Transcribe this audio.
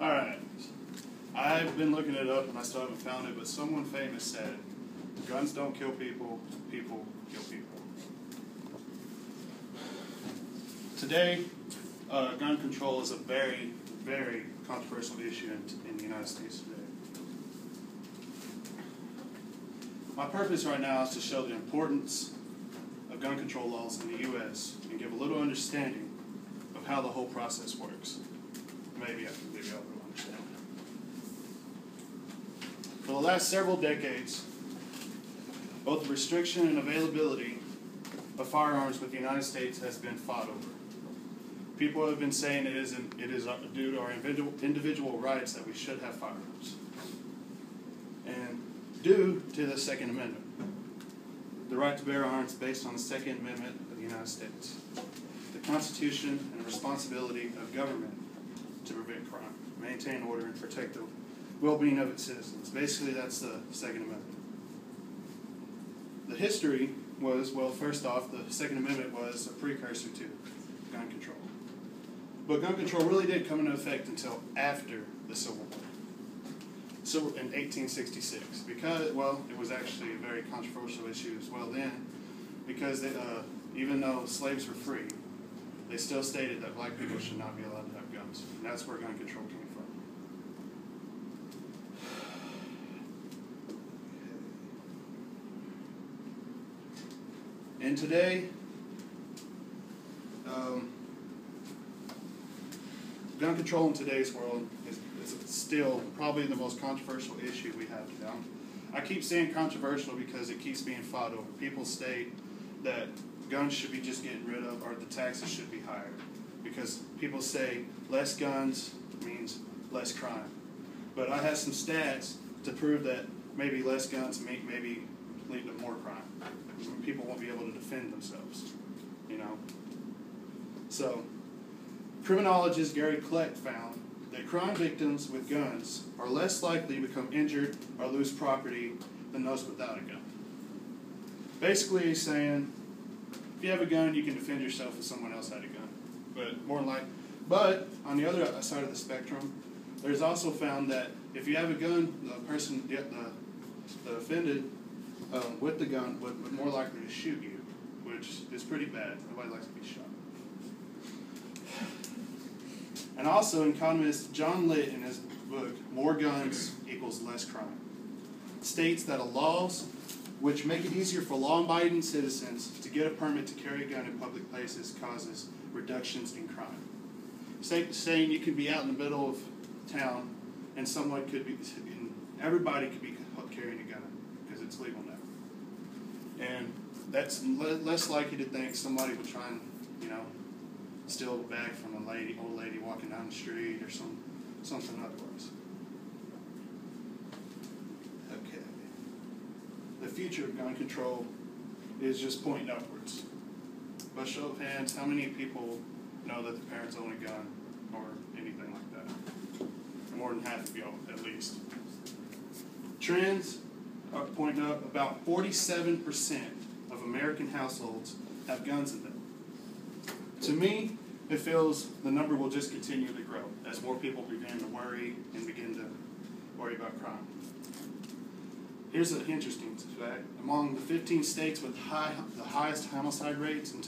Alright, I've been looking it up and I still haven't found it, but someone famous said, guns don't kill people, people kill people. Today, gun control is a very, very controversial issue in the United States today. My purpose right now is to show the importance of gun control laws in the U.S. and give a little understanding of how the whole process works. Maybe I can give you a little understanding. For the last several decades, both the restriction and availability of firearms with the United States has been fought over. People have been saying it is due to our individual rights that we should have firearms. And due to the Second Amendment, the right to bear arms based on the Second Amendment of the United States, the Constitution and the responsibility of government to prevent crime, maintain order, and protect the well-being of its citizens. Basically, that's the Second Amendment. The history was, well, first off, the Second Amendment was a precursor to gun control. But gun control really didn't come into effect until after the Civil War. So in 1866, because, well, it was actually a very controversial issue as well then, because even though slaves were free, they still stated that black people should not be allowed to have guns. And that's where gun control came from. And today, gun control in today's world is still probably the most controversial issue we have today. I keep saying controversial because it keeps being fought over. People state that guns should be just getting rid of, or the taxes should be higher, because people say less guns means less crime. But I have some stats to prove that maybe less guns maybe lead to more crime. People won't be able to defend themselves, you know. So, criminologist Gary Kleck found that crime victims with guns are less likely to become injured or lose property than those without a gun. Basically, he's saying, if you have a gun, you can defend yourself if someone else had a gun. But on the other side of the spectrum, there's also found that if you have a gun, the person, the offended with the gun would more likely to shoot you, which is pretty bad. Nobody likes to be shot. And also, economist John Litt, in his book, More Guns Equals Less Crime, states that laws which make it easier for law-abiding citizens to get a permit to carry a gun in public places causes reductions in crime. Saying you can be out in the middle of town and everybody could be carrying a gun because it's legal now. And that's less likely to think somebody would try and, steal a bag from a old lady walking down the street or something otherwise. Okay. The future of gun control is just pointing upwards. By show of hands, how many people know that the parents own a gun or anything like that? More than half of y'all, at least. Trends are pointing up. About 47% of American households have guns in them. To me, it feels the number will just continue to grow as more people begin to worry about crime. Here's an interesting fact. Among the 15 states with the highest homicide rates in